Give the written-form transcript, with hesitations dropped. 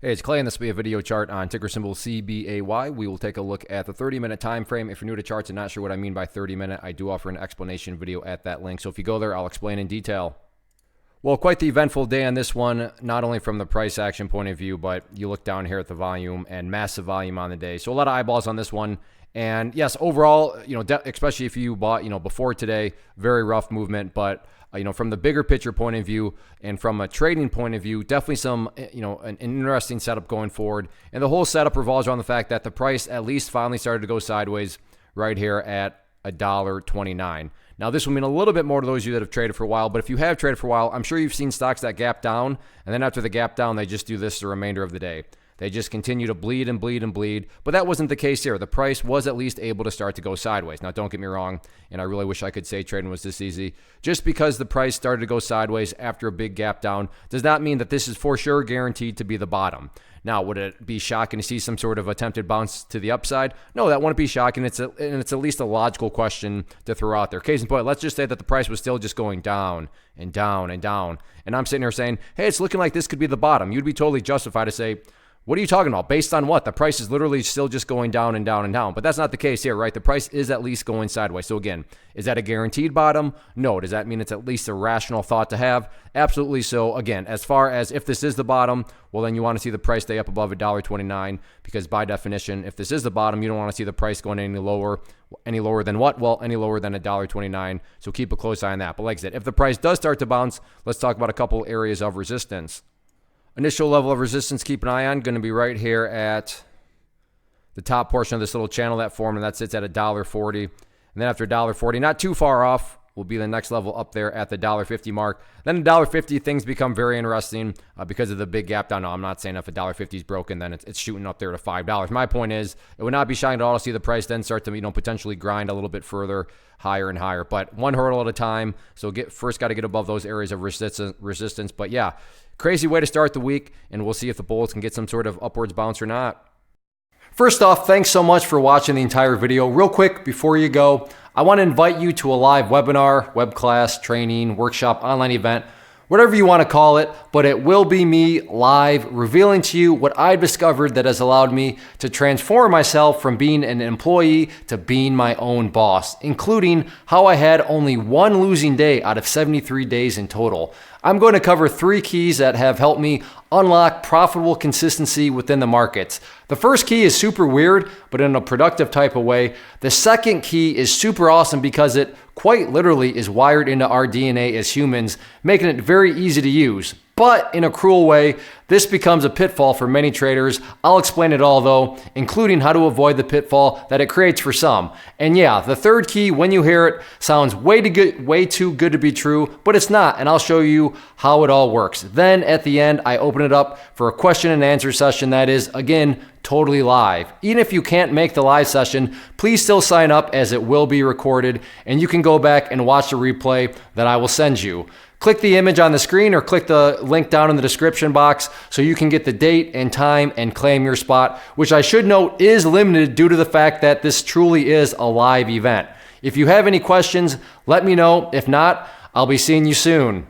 Hey, it's Clay, and this will be a video chart on ticker symbol CBAY. We will take a look at the 30-minute time frame. If you're new to charts and not sure what I mean by 30-minute, I do offer an explanation video at that link. So if you go there, I'll explain in detail. Well, quite the eventful day on this one, not only from the price action point of view, but you look down here at the volume and massive volume on the day. So a lot of eyeballs on this one. And yes, overall, especially if you bought, before today, very rough movement, but from the bigger picture point of view and from a trading point of view, definitely some, an interesting setup going forward. And the whole setup revolves around the fact that the price at least finally started to go sideways right here at $1.29. Now, this will mean a little bit more to those of you that have traded for a while, but if you have traded for a while, I'm sure you've seen stocks that gap down, and then after the gap down, they just do this the remainder of the day. They just continue to bleed and bleed and bleed, but that wasn't the case here. The price was at least able to start to go sideways. Now, don't get me wrong, and I really wish I could say trading was this easy. Just because the price started to go sideways after a big gap down does not mean that this is for sure guaranteed to be the bottom. Now, would it be shocking to see some sort of attempted bounce to the upside? No, that wouldn't be shocking. It's at least a logical question to throw out there. Case in point, let's just say that the price was still just going down and down and down. And I'm sitting here saying, hey, it's looking like this could be the bottom. You'd be totally justified to say, what are you talking about? Based on what? The price is literally still just going down and down and down. But that's not the case here, right? The price is at least going sideways. So again, is that a guaranteed bottom? No. Does that mean it's at least a rational thought to have? Absolutely so. Again, as far as if this is the bottom, well, then you want to see the price stay up above $1.29 because by definition, if this is the bottom, you don't want to see the price going any lower. Any lower than what? Well, any lower than $1.29. So keep a close eye on that. But like I said, if the price does start to bounce, let's talk about a couple areas of resistance. Initial level of resistance, keep an eye on, going to be right here at the top portion of this little channel that formed, and that sits at $1.40. And then after $1.40, not too far off, will be the next level up there at the $1.50 mark. Then $1.50, things become very interesting because of the big gap down. No, I'm not saying if $1.50 is broken, then it's shooting up there to $5. My point is, it would not be shocking at all to see the price then start to potentially grind a little bit further, higher and higher. But one hurdle at a time. So first got to get above those areas of resistance. But yeah, crazy way to start the week, and we'll see if the bulls can get some sort of upwards bounce or not. First off, thanks so much for watching the entire video. Real quick, before you go, I want to invite you to a live webinar, web class, training, workshop, online event, whatever you want to call it, but it will be me live revealing to you what I've discovered that has allowed me to transform myself from being an employee to being my own boss, including how I had only one losing day out of 73 days in total. I'm going to cover 3 keys that have helped me unlock profitable consistency within the markets. The first key is super weird, but in a productive type of way. The second key is super awesome because it quite literally is wired into our DNA as humans, making it very easy to use. But in a cruel way, this becomes a pitfall for many traders. I'll explain it all though, including how to avoid the pitfall that it creates for some. And yeah, the third key, when you hear it, sounds way too good to be true, but it's not, and I'll show you how it all works. Then at the end, I open it up for a question and answer session that is, again, totally live. Even if you can't make the live session, please still sign up as it will be recorded, and you can go back and watch the replay that I will send you. Click the image on the screen or click the link down in the description box so you can get the date and time and claim your spot, which I should note is limited due to the fact that this truly is a live event. If you have any questions, let me know. If not, I'll be seeing you soon.